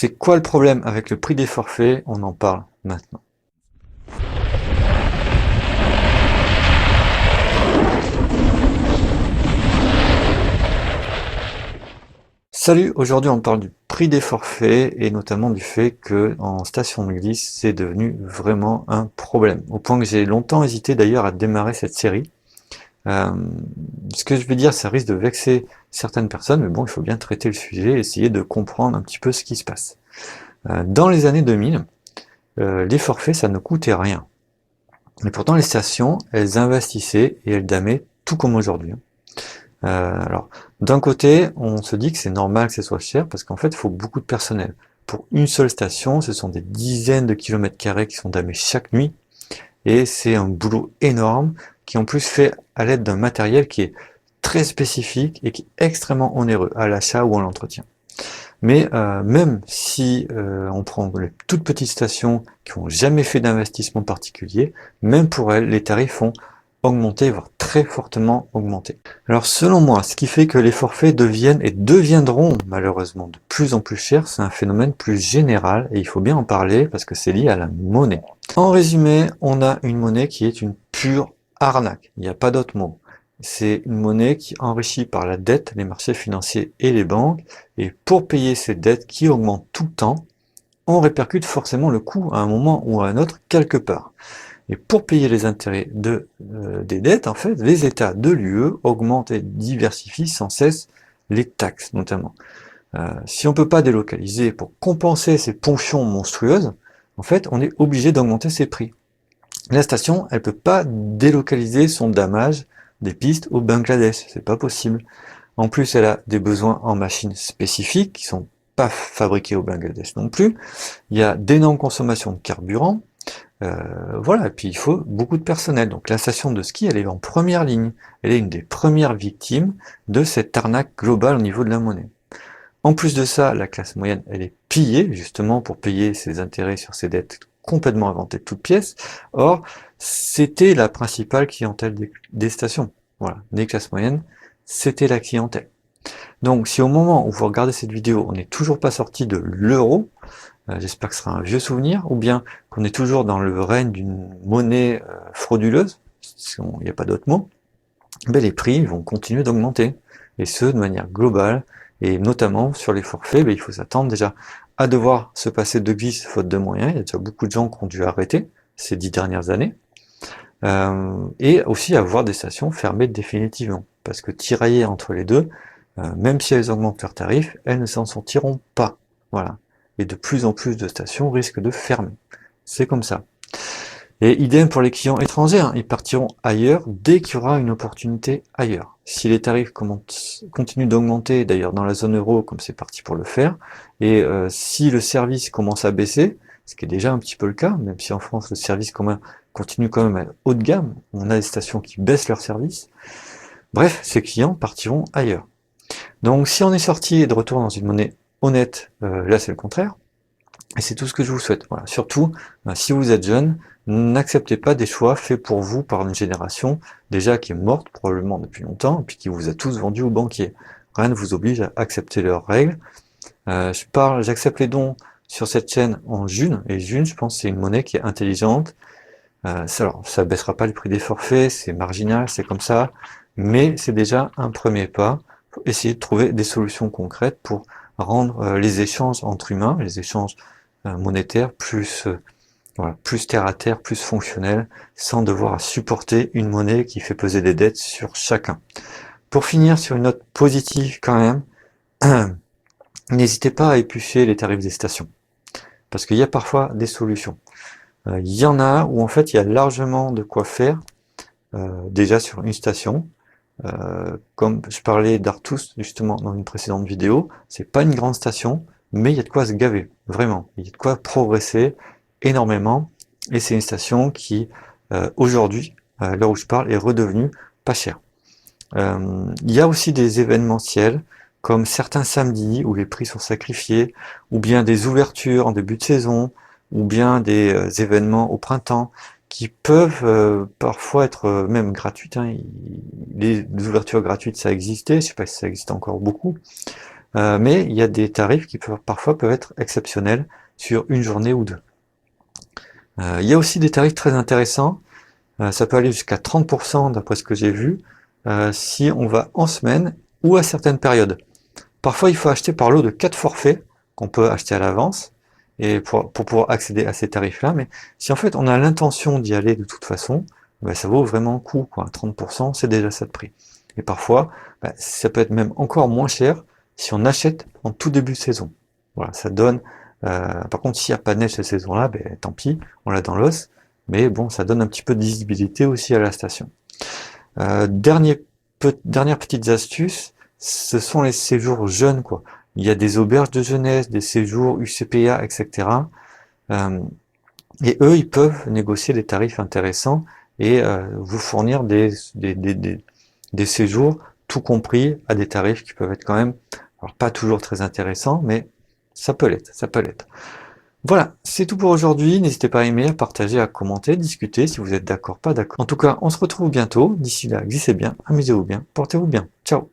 C'est quoi le problème avec le prix des forfaits? On en parle maintenant. Salut, aujourd'hui on parle du prix des forfaits et notamment du fait que en station de glisse c'est devenu vraiment un problème. Au point que j'ai longtemps hésité d'ailleurs à démarrer cette série. Euh, Ce que je vais dire, ça risque de vexer certaines personnes, mais bon, il faut bien traiter le sujet et essayer de comprendre un petit peu ce qui se passe. Dans les années 2000, les forfaits ça ne coûtait rien. Mais pourtant les stations, elles investissaient et elles damaient tout comme aujourd'hui. Alors, d'un côté, on se dit que c'est normal que ce soit cher parce qu'en fait, il faut beaucoup de personnel. Pour une seule station, ce sont des dizaines de kilomètres carrés qui sont damés chaque nuit et c'est un boulot énorme qui en plus fait à l'aide d'un matériel qui est très spécifique et qui est extrêmement onéreux à l'achat ou à l'entretien. Mais même si on prend les toutes petites stations qui n'ont jamais fait d'investissement particulier, même pour elles, les tarifs ont augmenté, voire très fortement augmenté. Alors selon moi, ce qui fait que les forfaits deviennent et deviendront malheureusement de plus en plus chers, c'est un phénomène plus général et il faut bien en parler parce que c'est lié à la monnaie. En résumé, on a une monnaie qui est une pure arnaque, il n'y a pas d'autre mot. C'est une monnaie qui enrichit par la dette les marchés financiers et les banques, et pour payer ces dettes qui augmentent tout le temps, on répercute forcément le coût à un moment ou à un autre quelque part. Et pour payer les intérêts des dettes, en fait, les États de l'UE augmentent et diversifient sans cesse les taxes, notamment. Si on ne peut pas délocaliser pour compenser ces ponctions monstrueuses, en fait, on est obligé d'augmenter ses prix. La station, elle peut pas délocaliser son damage des pistes au Bangladesh, c'est pas possible. En plus, elle a des besoins en machines spécifiques qui sont pas fabriquées au Bangladesh non plus. Il y a d'énormes consommations de carburant. Voilà, et puis il faut beaucoup de personnel. Donc la station de ski, elle est en première ligne. Elle est une des premières victimes de cette arnaque globale au niveau de la monnaie. En plus de ça, la classe moyenne, elle est pillée justement pour payer ses intérêts sur ses dettes complètement inventées de toutes pièces. Or, c'était la principale clientèle des stations. Voilà, des classes moyennes, c'était la clientèle. Donc, si au moment où vous regardez cette vidéo, on n'est toujours pas sorti de l'euro, j'espère que ce sera un vieux souvenir, ou bien qu'on est toujours dans le règne d'une monnaie frauduleuse, il n'y a pas d'autre mot, ben les prix vont continuer d'augmenter, et ce, de manière globale, et notamment sur les forfaits, ben il faut s'attendre déjà à devoir se passer de glisse faute de moyens, il y a déjà beaucoup de gens qui ont dû arrêter ces 10 dernières années, et aussi à voir des stations fermées définitivement, parce que tirailler entre les deux, même si elles augmentent leurs tarifs, elles ne s'en sortiront pas. Voilà. Et de plus en plus de stations risquent de fermer. C'est comme ça. Et idem pour les clients étrangers, hein, ils partiront ailleurs dès qu'il y aura une opportunité ailleurs. Si les tarifs continuent d'augmenter, d'ailleurs dans la zone euro, comme c'est parti pour le faire, et si le service commence à baisser, ce qui est déjà un petit peu le cas, même si en France le service continue quand même à haut de gamme, on a des stations qui baissent leur service, bref, ces clients partiront ailleurs. Donc si on est sorti et de retour dans une monnaie honnête, là c'est le contraire, et c'est tout ce que je vous souhaite. Voilà. Surtout, si vous êtes jeune, n'acceptez pas des choix faits pour vous par une génération déjà qui est morte probablement depuis longtemps, et puis qui vous a tous vendu aux banquiers. Rien ne vous oblige à accepter leurs règles. J'accepte les dons sur cette chaîne en June, et June, je pense, c'est une monnaie qui est intelligente. Alors, ça baissera pas le prix des forfaits, c'est marginal, c'est comme ça, mais c'est déjà un premier pas pour essayer de trouver des solutions concrètes pour rendre les échanges entre humains, les échanges monétaires voilà, plus terre à terre, plus fonctionnels, sans devoir supporter une monnaie qui fait peser des dettes sur chacun. Pour finir sur une note positive quand même, n'hésitez pas à éplucher les tarifs des stations, parce qu'il y a parfois des solutions. Il y en a où en fait il y a largement de quoi faire, déjà sur une station. Comme je parlais d'Artus justement dans une précédente vidéo, c'est pas une grande station, mais il y a de quoi se gaver, vraiment. Il y a de quoi progresser énormément, et c'est une station qui, aujourd'hui, à l'heure où je parle, est redevenue pas chère. Il y a aussi des événementiels, comme certains samedis où les prix sont sacrifiés, ou bien des ouvertures en début de saison, ou bien des événements au printemps, qui peuvent parfois être même gratuites. Hein. Les ouvertures gratuites, ça existait, je sais pas si ça existe encore beaucoup, mais il y a des tarifs qui parfois peuvent être exceptionnels sur une journée ou deux. Il y a aussi des tarifs très intéressants, ça peut aller jusqu'à 30% d'après ce que j'ai vu, si on va en semaine ou à certaines périodes. Parfois il faut acheter par lot de 4 forfaits qu'on peut acheter à l'avance et pour pouvoir accéder à ces tarifs-là, mais si en fait on a l'intention d'y aller de toute façon, ben, ça vaut vraiment le coup, quoi. 30% c'est déjà ça de prix. Et parfois, ben, ça peut être même encore moins cher si on achète en tout début de saison. Voilà, ça donne. Par contre, s'il n'y a pas de neige cette saison-là, ben, tant pis, on l'a dans l'os. Mais bon, ça donne un petit peu de visibilité aussi à la station. Dernière petite astuce, ce sont les séjours jeunes, quoi. Il y a des auberges de jeunesse, des séjours UCPA, etc. Et eux, ils peuvent négocier des tarifs intéressants et vous fournir des séjours tout compris à des tarifs qui peuvent être quand même, alors pas toujours très intéressants, mais ça peut l'être, ça peut l'être. Voilà, c'est tout pour aujourd'hui. N'hésitez pas à aimer, à partager, à commenter, discuter si vous êtes d'accord, pas d'accord. En tout cas, on se retrouve bientôt. D'ici là, glissez bien, amusez-vous bien, portez-vous bien. Ciao!